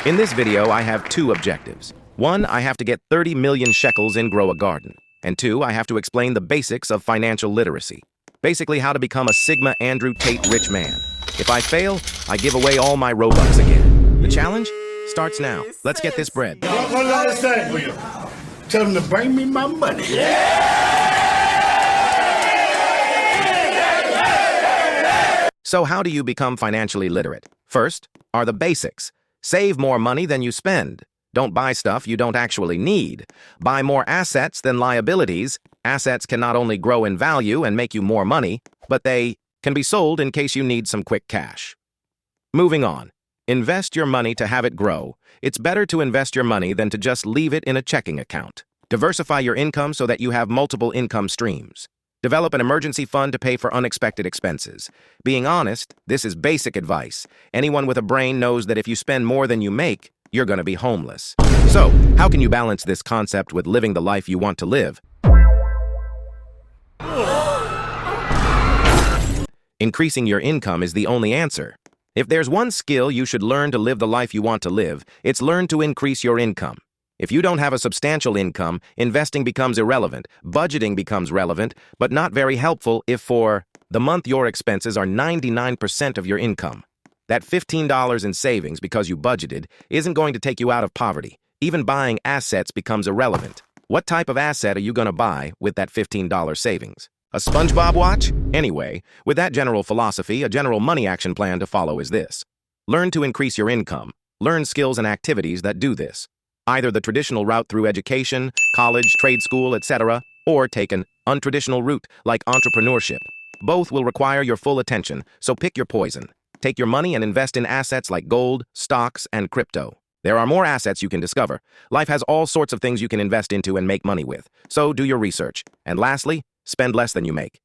In this video, I have two objectives. One, I have to get 30 million shekels in Grow a Garden. And two, I have to explain the basics of financial literacy. Basically, how to become a Sigma Andrew Tate rich man. If I fail, I give away all my Robux again. The challenge starts now. Let's get this bread. What I say for you? Tell them to bring me my money. So how do you become financially literate? First are the basics. Save more money than you spend. Don't buy stuff you don't actually need. Buy more assets than liabilities. Assets can not only grow in value and make you more money, but they can be sold in case you need some quick cash. Moving on. Invest your money to have it grow. It's better to invest your money than to just leave it in a checking account. Diversify your income so that you have multiple income streams. Develop an emergency fund to pay for unexpected expenses. Being honest, this is basic advice. Anyone with a brain knows that if you spend more than you make, you're going to be homeless. So, how can you balance this concept with living the life you want to live? Increasing your income is the only answer. If there's one skill you should learn to live the life you want to live, it's learn to increase your income. If you don't have a substantial income, investing becomes irrelevant, budgeting becomes relevant, but not very helpful if for the month your expenses are 99% of your income. That $15 in savings because you budgeted isn't going to take you out of poverty. Even buying assets becomes irrelevant. What type of asset are you going to buy with that $15 savings? A SpongeBob watch? Anyway, with that general philosophy, a general money action plan to follow is this. Learn to increase your income. Learn skills and activities that do this. Either the traditional route through education, college, trade school, etc., or take an untraditional route like entrepreneurship. Both will require your full attention, so pick your poison. Take your money and invest in assets like gold, stocks, and crypto. There are more assets you can discover. Life has all sorts of things you can invest into and make money with, so do your research. And lastly, spend less than you make.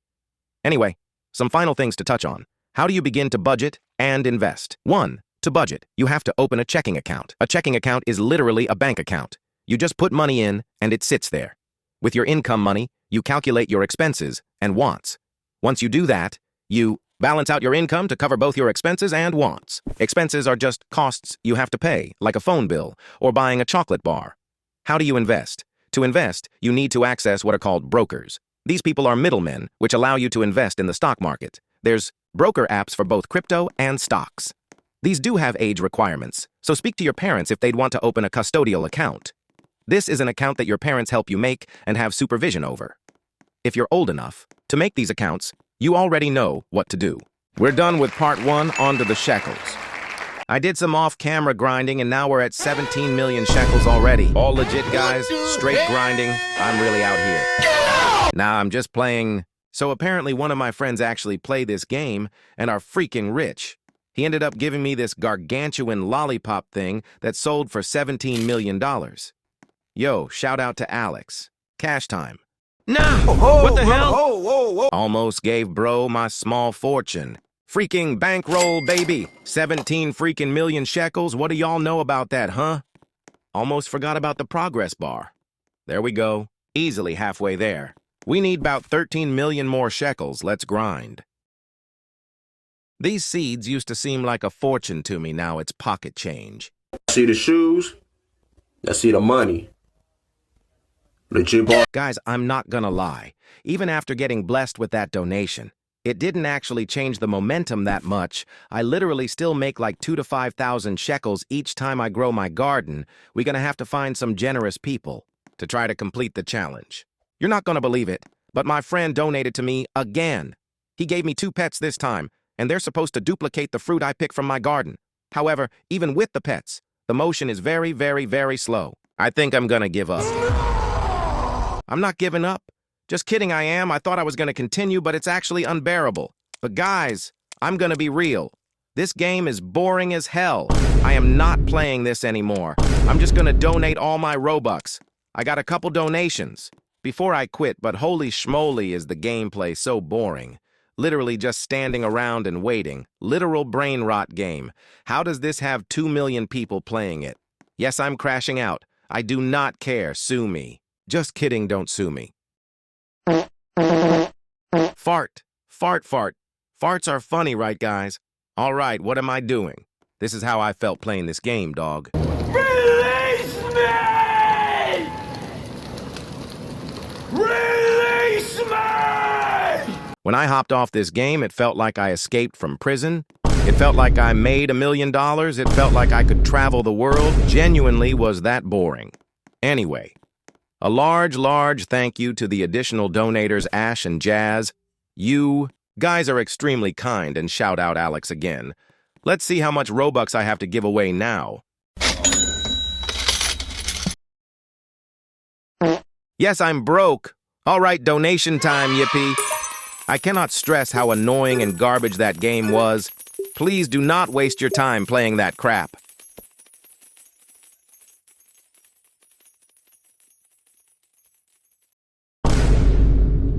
Anyway, some final things to touch on. How do you begin to budget and invest? 1. To budget, you have to open a checking account. A checking account is literally a bank account. You just put money in, and it sits there. With your income money, you calculate your expenses and wants. Once you do that, you balance out your income to cover both your expenses and wants. Expenses are just costs you have to pay, like a phone bill or buying a chocolate bar. How do you invest? To invest, you need to access what are called brokers. These people are middlemen, which allow you to invest in the stock market. There's broker apps for both crypto and stocks. These do have age requirements, so speak to your parents if they'd want to open a custodial account. This is an account that your parents help you make and have supervision over. If you're old enough to make these accounts, you already know what to do. We're done with part 1, on to the shekels. I did some off-camera grinding and now we're at 17 million shekels already. All legit, guys, straight grinding. I'm really out here. Nah, I'm just playing. So apparently one of my friends actually play this game and are freaking rich. He ended up giving me this gargantuan lollipop thing that sold for $17 million. Yo, shout out to Alex. Cash time. Nah! What the hell? Almost gave bro my small fortune. Freaking bankroll, baby. 17 freaking million shekels. What do y'all know about that, huh? Almost forgot about the progress bar. There we go. Easily halfway there. We need about 13 million more shekels. Let's grind. These seeds used to seem like a fortune to me. Now it's pocket change. See the shoes? I see the money. Legit. Guys, I'm not gonna lie. Even after getting blessed with that donation, it didn't actually change the momentum that much. I literally still make like 2,000 to 5,000 shekels each time I grow my garden. We're gonna have to find some generous people to try to complete the challenge. You're not gonna believe it, but my friend donated to me again. He gave me 2 pets this time, and they're supposed to duplicate the fruit I pick from my garden. However, even with the pets, the motion is very, very, very slow. I think I'm gonna give up. I'm not giving up. Just kidding, I am. I thought I was gonna continue, but it's actually unbearable. But guys, I'm gonna be real. This game is boring as hell. I am not playing this anymore. I'm just gonna donate all my Robux. I got a couple donations before I quit, but holy schmoly is the gameplay so boring. Literally just standing around and waiting. Literal brain rot game. How does this have 2 million people playing it? Yes, I'm crashing out. I do not care. Sue me. Just kidding, don't sue me. Fart. Fart, fart. Farts are funny, right, guys? All right, what am I doing? This is how I felt playing this game, dog. When I hopped off this game, it felt like I escaped from prison. It felt like I made $1 million. It felt like I could travel the world. Genuinely was that boring. Anyway, a large thank you to the additional donators Ash and Jazz. You guys are extremely kind, and shout out Alex again. Let's see how much Robux I have to give away now. Yes, I'm broke. All right, donation time, yippee. I cannot stress how annoying and garbage that game was. Please do not waste your time playing that crap.